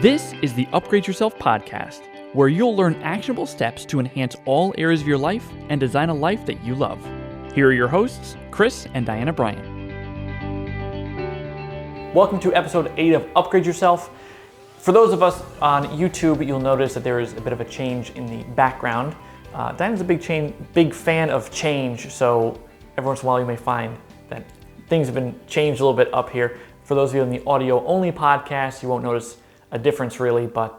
This is the Upgrade Yourself podcast, where you'll learn actionable steps to enhance all areas of your life and design a life that you love. Here are your hosts, Chris and Diana Bryant. Welcome to episode 8 of Upgrade Yourself. For those of us on YouTube, you'll notice that there is a bit of a change in the background. Diana's a big fan of change, so every once in a while you may find that things have been changed a little bit up here. For those of you in the audio-only podcast, you won't notice a difference really, but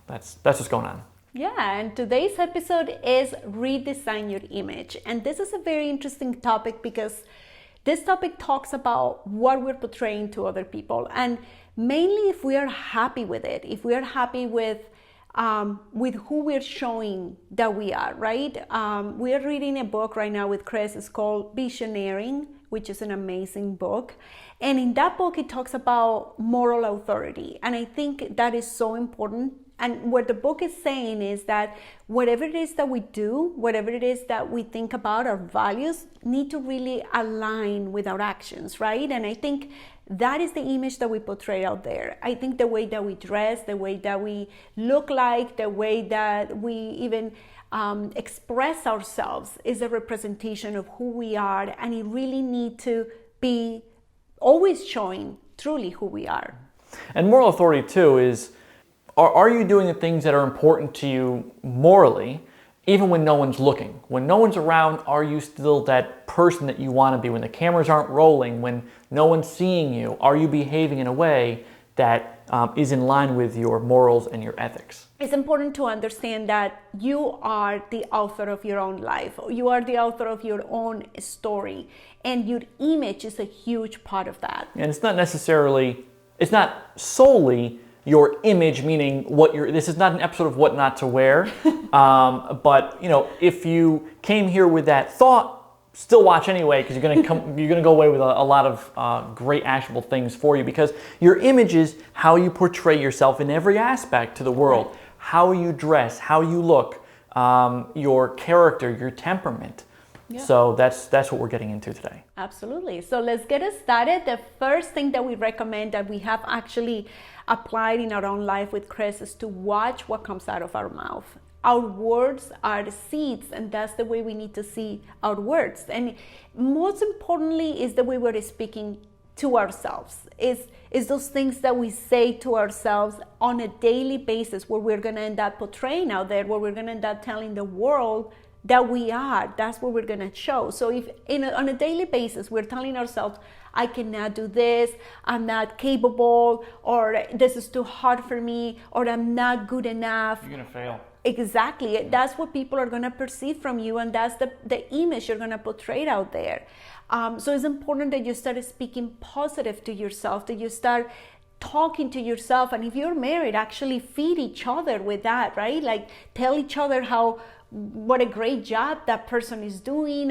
that's what's going on. Yeah, and today's episode is Redesign Your Image. And this is a very interesting topic because this topic talks about what we're portraying to other people. And mainly if we are happy with it, if we are happy with who we're showing that we are, right? We are reading a book right now with Chris. It's called Visioneering, which is an amazing book. And in that book, it talks about moral authority. And I think that is so important. And what the book is saying is that whatever it is that we do, whatever it is that we think about, our values need to really align with our actions, right? And I think that is the image that we portray out there. I think the way that we dress, the way that we look like, the way that we even express ourselves is a representation of who we are, and it really needs to be always showing truly who we are. And moral authority too is, are you doing the things that are important to you morally, even when no one's looking? When no one's around, are you still that person that you want to be? When the cameras aren't rolling, when no one's seeing you, are you behaving in a way that is in line with your morals and your ethics? It's important to understand that you are the author of your own life. You are the author of your own story, and your image is a huge part of that. And it's not solely your image, meaning this is not an episode of what not to wear. But if you came here with that thought, still watch anyway, because you're gonna go away with a lot of great actionable things for you, because your image is how you portray yourself in every aspect to the world. How you dress, how you look, your character, your temperament. Yeah. So that's what we're getting into today. Absolutely. So let's get it started. The first thing that we recommend that we have actually applied in our own life with Chris is to watch what comes out of our mouth. Our words are the seeds, and that's the way we need to see our words. And most importantly is the way we're speaking to ourselves. Is those things that we say to ourselves on a daily basis, where we're going to end up portraying out there, where we're going to end up telling the world that we are. That's what we're going to show. So if on a daily basis we're telling ourselves, I cannot do this, I'm not capable, or this is too hard for me, or I'm not good enough, you're going to fail. Exactly. That's what people are going to perceive from you, and that's the image you're going to portray out there. So it's important that you start speaking positive to yourself, that you start talking to yourself. And if you're married, actually feed each other with that, right? Like tell each other what a great job that person is doing,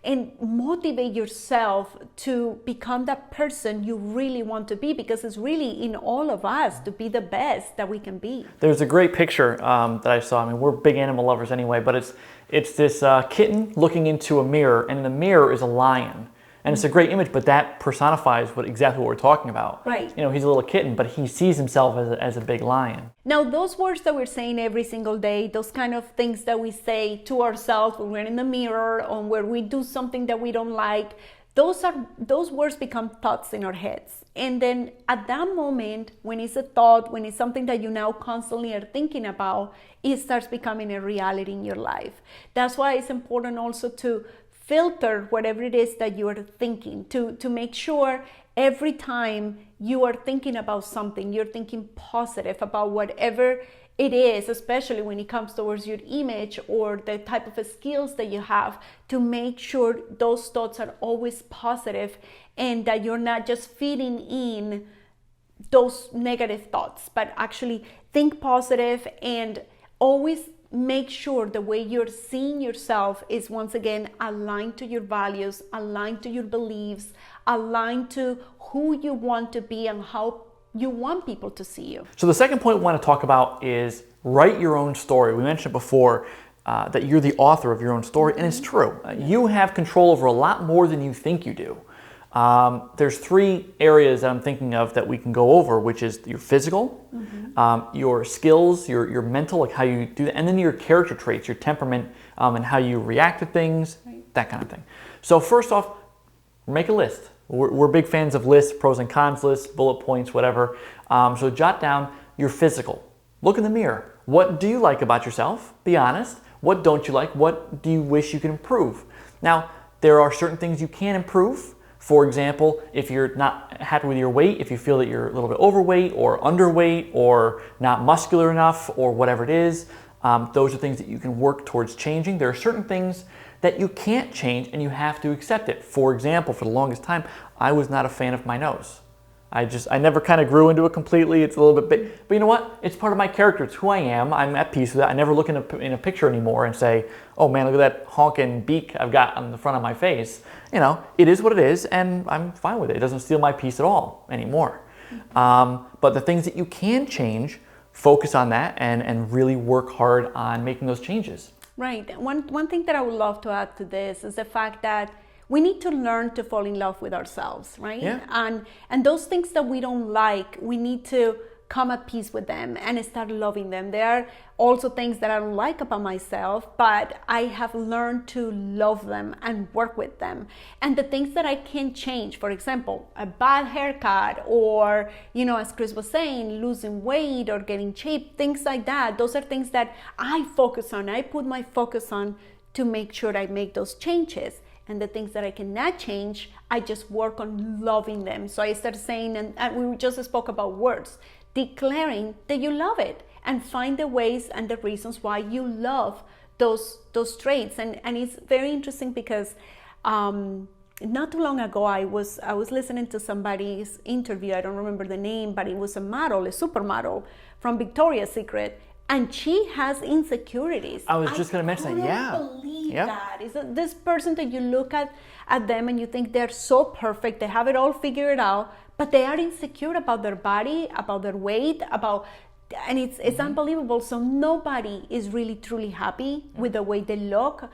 and motivate yourself to become that person you really want to be, because it's really in all of us to be the best that we can be. There's a great picture that I saw. I mean, we're big animal lovers anyway, but it's this kitten looking into a mirror, and in the mirror is a lion. And it's a great image, but that personifies exactly what we're talking about. Right. He's a little kitten, but he sees himself as a big lion. Now, those words that we're saying every single day, those kind of things that we say to ourselves when we're in the mirror, or where we do something that we don't like, those words become thoughts in our heads. And then at that moment, when it's a thought, when it's something that you now constantly are thinking about, it starts becoming a reality in your life. That's why it's important also to filter whatever it is that you are thinking, to make sure every time you are thinking about something, you're thinking positive about whatever it is, especially when it comes towards your image or the type of skills that you have, to make sure those thoughts are always positive, and that you're not just feeding in those negative thoughts, but actually think positive, and always make sure the way you're seeing yourself is once again aligned to your values, aligned to your beliefs, aligned to who you want to be and how you want people to see you. So the second point we want to talk about is write your own story. We mentioned before that you're the author of your own story, and it's true. You have control over a lot more than you think you do. There's 3 areas that I'm thinking of that we can go over, which is your physical, your skills, your mental, like how you do that, and then your character traits, your temperament, and how you react to things, that kind of thing. So first off, make a list. We're big fans of lists, pros and cons lists, bullet points, whatever. So jot down your physical. Look in the mirror. What do you like about yourself? Be honest. What don't you like? What do you wish you could improve? Now, there are certain things you can improve. For example, if you're not happy with your weight, if you feel that you're a little bit overweight or underweight or not muscular enough or whatever it is, those are things that you can work towards changing. There are certain things that you can't change and you have to accept it. For example, for the longest time, I was not a fan of my nose. I never kind of grew into it completely. It's a little bit big, but you know what? It's part of my character. It's who I am. I'm at peace with that. I never look in a picture anymore and say, oh man, look at that honking beak I've got on the front of my face. You know, it is what it is and I'm fine with it. It doesn't steal my peace at all anymore. But the things that you can change, focus on that and really work hard on making those changes. Right. One thing that I would love to add to this is the fact that we need to learn to fall in love with ourselves, right? Yeah. And those things that we don't like, we need to come at peace with them and start loving them. There are also things that I don't like about myself, but I have learned to love them and work with them. And the things that I can change, for example, a bad haircut or, you know, as Chris was saying, losing weight or getting shape, things like that. Those are things that I focus on. I put my focus on to make sure I make those changes. And the things that I cannot change, I just work on loving them. So I started saying, and we just spoke about words, declaring that you love it and find the ways and the reasons why you love those traits. And it's very interesting because not too long ago, I was listening to somebody's interview. I don't remember the name, but it was a model, a supermodel from Victoria's Secret. And she has insecurities. I was just going to mention that. Yeah. I couldn't believe that. Is this person that you look at them and you think they're so perfect, they have it all figured out, but they are insecure about their body, about their weight, and it's unbelievable. So nobody is really truly happy with the way they look.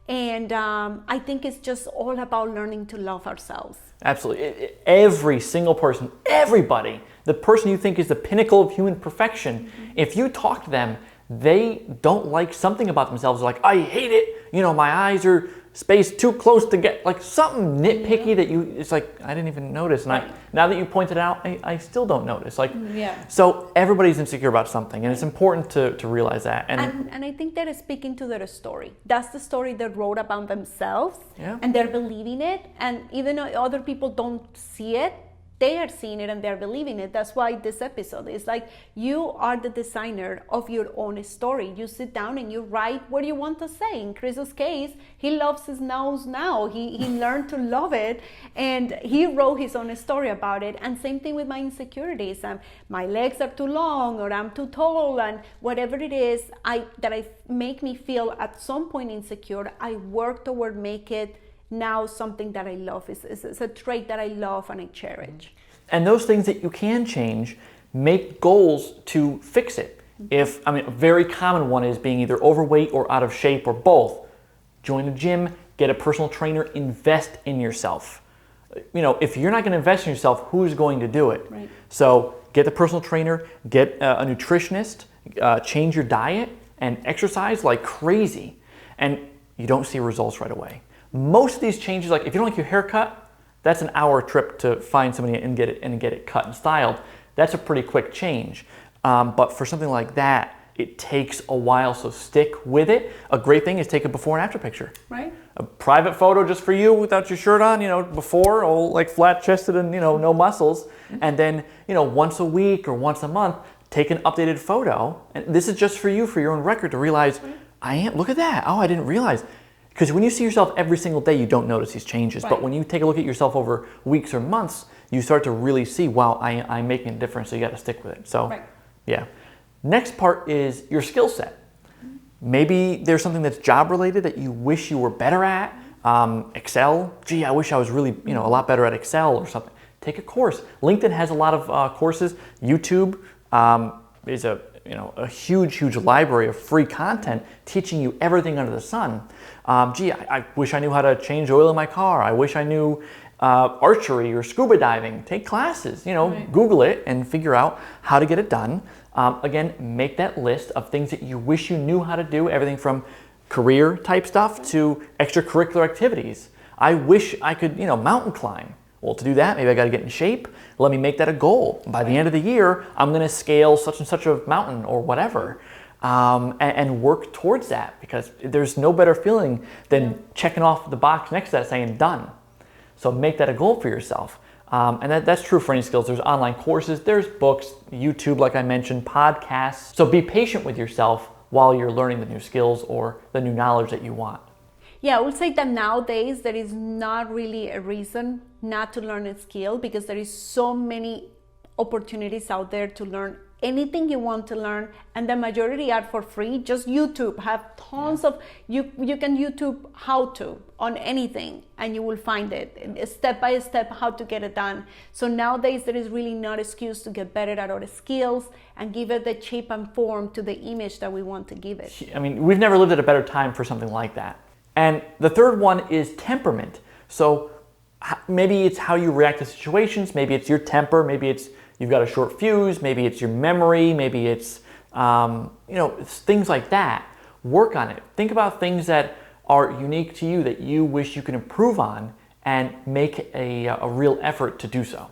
And I think it's just all about learning to love ourselves. Absolutely. Every single person, everybody, the person you think is the pinnacle of human perfection, if you talk to them, they don't like something about themselves. They're like, I hate it. You know, my eyes are spaced too close to get, like something nitpicky that it's like, I didn't even notice. And now that you pointed out, I still don't notice. So everybody's insecure about something, and it's important to realize that. And I think that is speaking to their story. That's the story they wrote about themselves, and they're believing it. And even though other people don't see it, they are seeing it and they're believing it. That's why this episode is like, you are the designer of your own story. You sit down and you write what you want to say. In Chris's case, he loves his nose now. He learned to love it and he wrote his own story about it. And same thing with my insecurities. My legs are too long or I'm too tall, and whatever it is that make me feel at some point insecure, I work toward make it now something that I love. It's a trait that I love and I cherish. And those things that you can change, make goals to fix it. A very common one is being either overweight or out of shape or both. Join a gym, get a personal trainer, invest in yourself. You know, if you're not going to invest in yourself, who's going to do it? Right. So get the personal trainer, get a nutritionist, change your diet and exercise like crazy. And you don't see results right away. Most of these changes, like if you don't like your haircut, that's an hour trip to find somebody and get it cut and styled. That's a pretty quick change. But for something like that, it takes a while, so stick with it. A great thing is take a before and after picture. Right. A private photo just for you without your shirt on, before, all like flat chested and, no muscles. And then, once a week or once a month, take an updated photo. And this is just for you, for your own record, to realize, look at that. Oh, I didn't realize. Because when you see yourself every single day, you don't notice these changes. Right. But when you take a look at yourself over weeks or months, you start to really see, wow, I'm making a difference, so you got to stick with it. So, yeah. Next part is your skill set. Maybe there's something that's job related that you wish you were better at. Excel, I wish I was really, a lot better at Excel or something. Take a course. LinkedIn has a lot of courses. YouTube is a huge library of free content teaching you everything under the sun. I wish I knew how to change oil in my car. I wish I knew archery or scuba diving, take classes, Google it and figure out how to get it done. Again, make that list of things that you wish you knew how to do, everything from career type stuff to extracurricular activities. I wish I could, mountain climb. Well, to do that, maybe I got to get in shape. Let me make that a goal. By the end of the year, I'm going to scale such and such a mountain or whatever, and work towards that, because there's no better feeling than checking off the box next to that saying done. So make that a goal for yourself. And that's true for any skills. There's online courses, there's books, YouTube, like I mentioned, podcasts. So be patient with yourself while you're learning the new skills or the new knowledge that you want. Yeah, I would say that nowadays there is not really a reason not to learn a skill, because there is so many opportunities out there to learn anything you want to learn, and the majority are for free. Just YouTube have tons of, you can YouTube how to on anything, and you will find it step by step how to get it done. So nowadays there is really not excuse to get better at our skills and give it the shape and form to the image that we want to give it. I mean, we've never lived at a better time for something like that. And the third one is temperament. So maybe it's how you react to situations, maybe it's your temper, maybe it's you've got a short fuse, maybe it's your memory, maybe it's it's things like that. Work on it. Think about things that are unique to you that you wish you could improve on, and make a real effort to do so.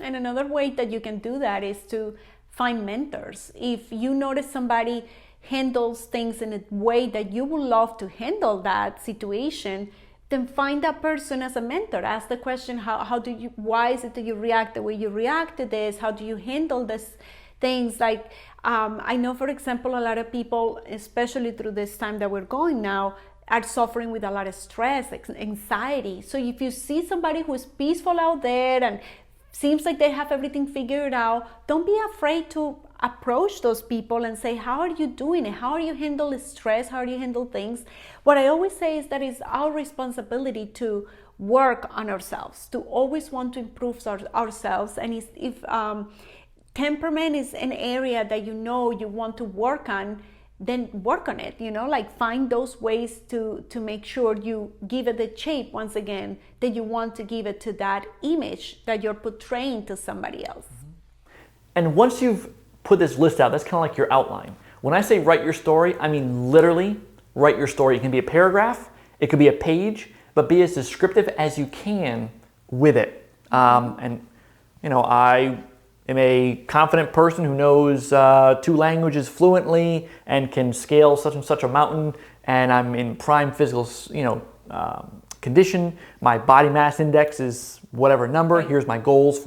And another way that you can do that is to find mentors. If you notice somebody handles things in a way that you would love to handle that situation, then find that person as a mentor. Ask the question, why is it that you react the way you react to this? How do you handle this things? Like, I know, for example, a lot of people, especially through this time that we're going now, are suffering with a lot of stress, anxiety. So if you see somebody who is peaceful out there and seems like they have everything figured out, don't be afraid to approach those people and say, how are you doing it? How are you handle stress? How do you handle things? What I always say is that it's our responsibility to work on ourselves, to always want to improve ourselves. And if temperament is an area that you want to work on, then work on it, like find those ways to make sure you give it the shape, once again, that you want to give it to that image that you're portraying to somebody else. And once you've put this list out, that's kind of like your outline. When I say write your story, I mean literally write your story. It can be a paragraph, it could be a page, but be as descriptive as you can with it. I am a confident person who knows 2 languages fluently and can scale such and such a mountain, and I'm in prime physical, condition. My body mass index is whatever number. Right. Here's my goals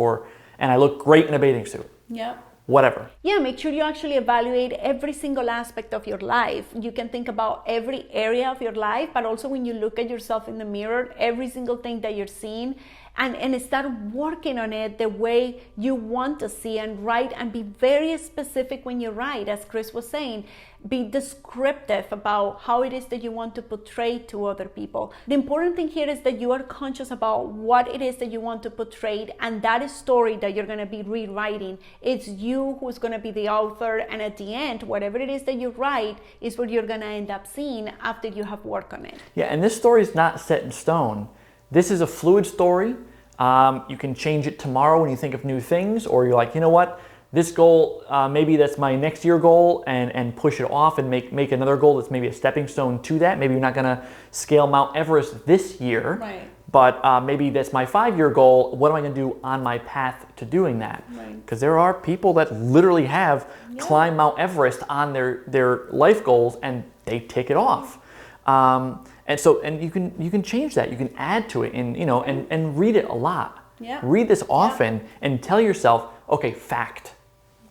and I look great in a bathing suit. Yeah. Whatever. Yeah, make sure you actually evaluate every single aspect of your life. You can think about every area of your life, but also when you look at yourself in the mirror, every single thing that you're seeing, and start working on it the way you want to see, and write, and be very specific when you write. As Chris was saying, be descriptive about how it is that you want to portray to other people. The important thing here is that you are conscious about what it is that you want to portray, and that story that you're going to be rewriting, it's you who's going to be the author, and at the end, whatever it is that you write is what you're going to end up seeing after you have worked on it. Yeah, and this story is not set in stone. This is a fluid story. You can change it tomorrow when you think of new things, or you're like, you know what, this goal, maybe that's my next year goal, and push it off and make another goal that's maybe a stepping stone to that. Maybe you're not going to scale Mount Everest this year, right, but maybe that's my 5-year goal. What am I going to do on my path to doing that? Because there are people that literally have climbed Mount Everest on their life goals, and they tick it off. And you can change that. You can add to it, and read it a lot. Yeah. Read this often, and tell yourself, okay, fact.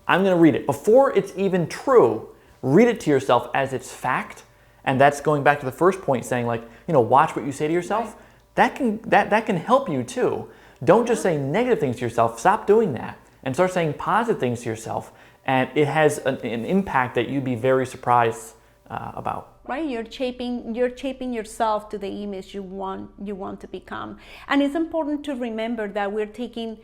I'm going to read it before it's even true. Read it to yourself as it's fact, and that's going back to the first point, saying watch what you say to yourself. Right. That can help you too. Don't just say negative things to yourself. Stop doing that and start saying positive things to yourself, and it has an impact that you'd be very surprised about. Right, you're shaping yourself to the image you want to become, and it's important to remember that we're taking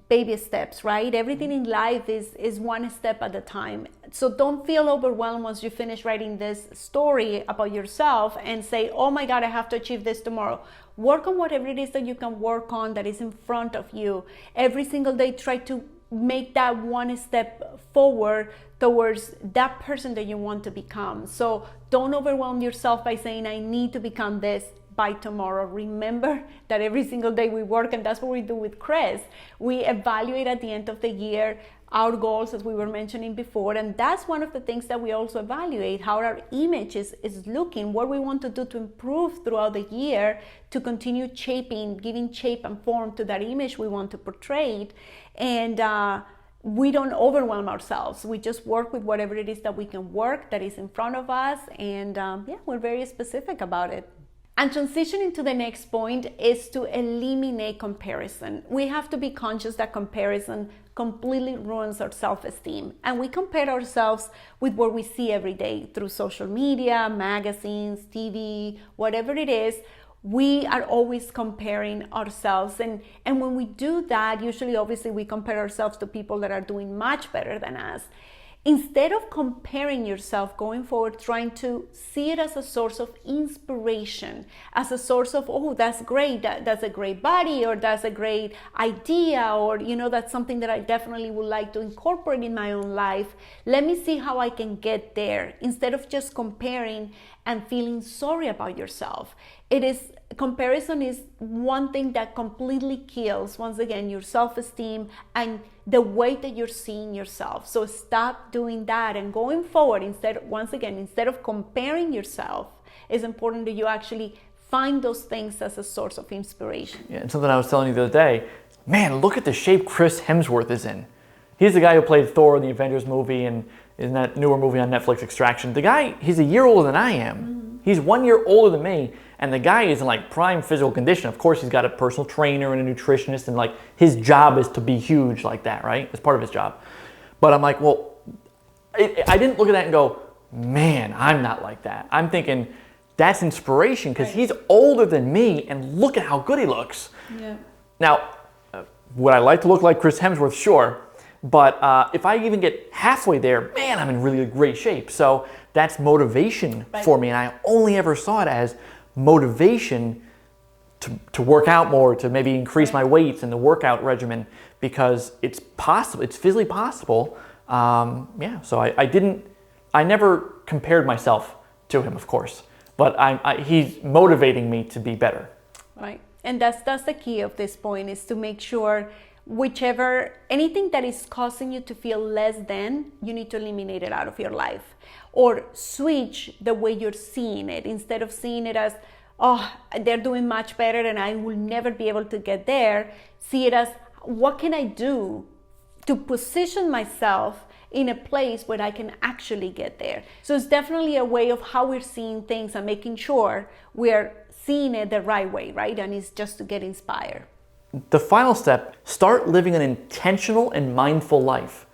baby steps, right? Everything in life is one step at a time. So don't feel overwhelmed once you finish writing this story about yourself and say, oh my God, I have to achieve this tomorrow. Work on whatever it is that you can work on that is in front of you. Every single day, try to make that one step forward towards that person that you want to become. So don't overwhelm yourself by saying, I need to become this by tomorrow. Remember that every single day we work, and that's what we do with Chris. We evaluate at the end of the year our goals, as we were mentioning before, and that's one of the things that we also evaluate, how our image is looking, what we want to do to improve throughout the year to continue shaping, giving shape and form to that image we want to portray. And we don't overwhelm ourselves. We just work with whatever it is that we can work, that is in front of us, and we're very specific about it. And transitioning to the next point is to eliminate comparison. We have to be conscious that comparison completely ruins our self-esteem. And we compare ourselves with what we see every day through social media, magazines, TV, whatever it is. We are always comparing ourselves. And when we do that, usually, obviously, we compare ourselves to people that are doing much better than us. Instead of comparing yourself going forward, trying to see it as a source of inspiration, as a source of, oh, that's great, that's a great body, or that's a great idea, or, that's something that I definitely would like to incorporate in my own life. Let me see how I can get there, instead of just comparing and feeling sorry about yourself. Comparison is one thing that completely kills, once again, your self-esteem and the way that you're seeing yourself. So stop doing that, and going forward, instead of comparing yourself, it's important that you actually find those things as a source of inspiration. Yeah, and something I was telling you the other day, man, look at the shape Chris Hemsworth is in. He's the guy who played Thor in the Avengers movie and in that newer movie on Netflix, Extraction. The guy, he's a year older than I am. Mm-hmm. He's 1 year older than me, and the guy is in like prime physical condition. Of course, he's got a personal trainer and a nutritionist, and like his job is to be huge like that, right? It's part of his job. But I'm like, well, I didn't look at that and go, man, I'm not like that. I'm thinking that's inspiration because he's older than me, and look at how good he looks. Yeah. Now, would I like to look like Chris Hemsworth? Sure. But if I even get halfway there, man, I'm in really great shape. So that's motivation for me. And I only ever saw it as motivation to work out more, to maybe increase my weights and the workout regimen, because it's possible, it's physically possible. So I never compared myself to him, of course, but he's motivating me to be better. Right. And that's the key of this point, is to make sure anything that is causing you to feel less than, you need to eliminate it out of your life, or switch the way you're seeing it. Instead of seeing it as, oh, they're doing much better and I will never be able to get there, see it as, what can I do to position myself in a place where I can actually get there? So it's definitely a way of how we're seeing things and making sure we're seeing it the right way, right? And it's just to get inspired. The final step, start living an intentional and mindful life.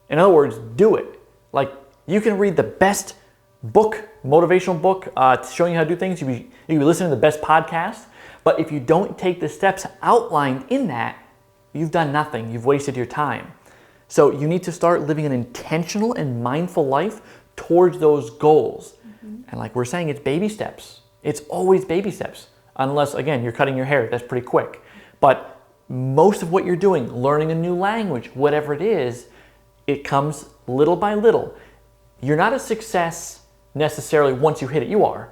In other words, do it. Like, you can read the best book, motivational book, showing you how to do things. You can be listening to the best podcast. But if you don't take the steps outlined in that, you've done nothing. You've wasted your time. So you need to start living an intentional and mindful life towards those goals. Mm-hmm. And like we're saying, it's baby steps. It's always baby steps. Unless, again, you're cutting your hair. That's pretty quick. But most of what you're doing, learning a new language, whatever it is, it comes little by little. You're not a success necessarily once you hit it. You are.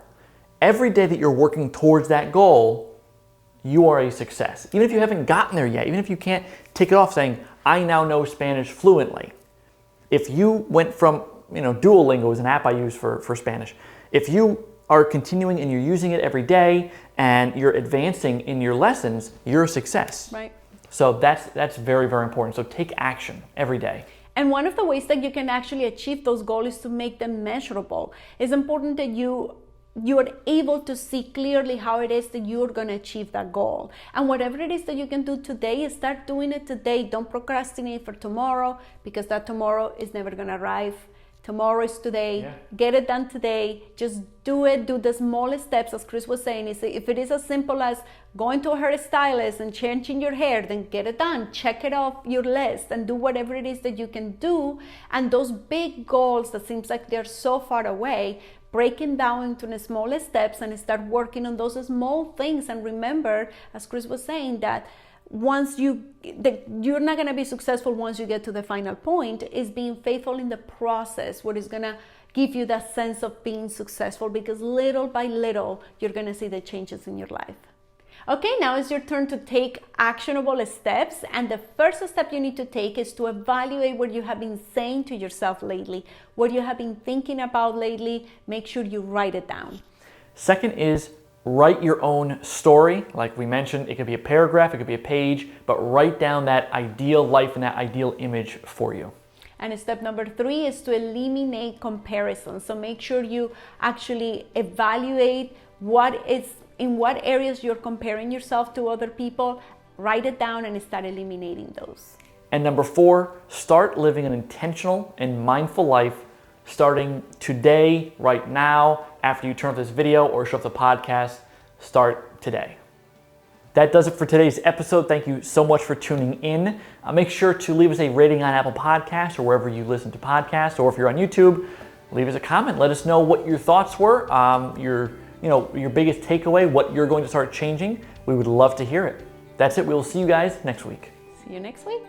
Every day that you're working towards that goal, you are a success. Even if you haven't gotten there yet, even if you can't tick it off saying, I now know Spanish fluently. If you went from, Duolingo is an app I use for Spanish. If you are continuing and you're using it every day and you're advancing in your lessons, you're a success. Right. So that's very, very important. So take action every day. And one of the ways that you can actually achieve those goals is to make them measurable. It's important that you are able to see clearly how it is that you're going to achieve that goal. And whatever it is that you can do today, start doing it today. Don't procrastinate for tomorrow, because that tomorrow is never going to arrive. Tomorrow is today. Yeah. Get it done today. Just do it. Do the smallest steps, as Chris was saying. If it is as simple as going to a hairstylist and changing your hair, then get it done. Check it off your list and do whatever it is that you can do. And those big goals that seems like they're so far away, breaking down into the smallest steps and start working on those small things. And remember, as Chris was saying, that you're not going to be successful once you get to the final point. Is being faithful in the process what is going to give you that sense of being successful, because little by little you're going to see the changes in your life. Okay, now it's your turn to take actionable steps, and the first step you need to take is to evaluate what you have been saying to yourself lately, what you have been thinking about lately. Make sure you write it down. Second is write your own story. Like we mentioned, it could be a paragraph, it could be a page, but write down that ideal life and that ideal image for you. And step number 3 is to eliminate comparison. So make sure you actually evaluate in what areas you're comparing yourself to other people. Write it down and start eliminating those. And number 4, start living an intentional and mindful life starting today, right now, after you turn off this video or shut off the podcast. Start today. That does it for today's episode. Thank you so much for tuning in. Make sure to leave us a rating on Apple Podcasts or wherever you listen to podcasts, or if you're on YouTube, leave us a comment. Let us know what your thoughts were, your biggest takeaway, what you're going to start changing. We would love to hear it. That's it. We will see you guys next week. See you next week.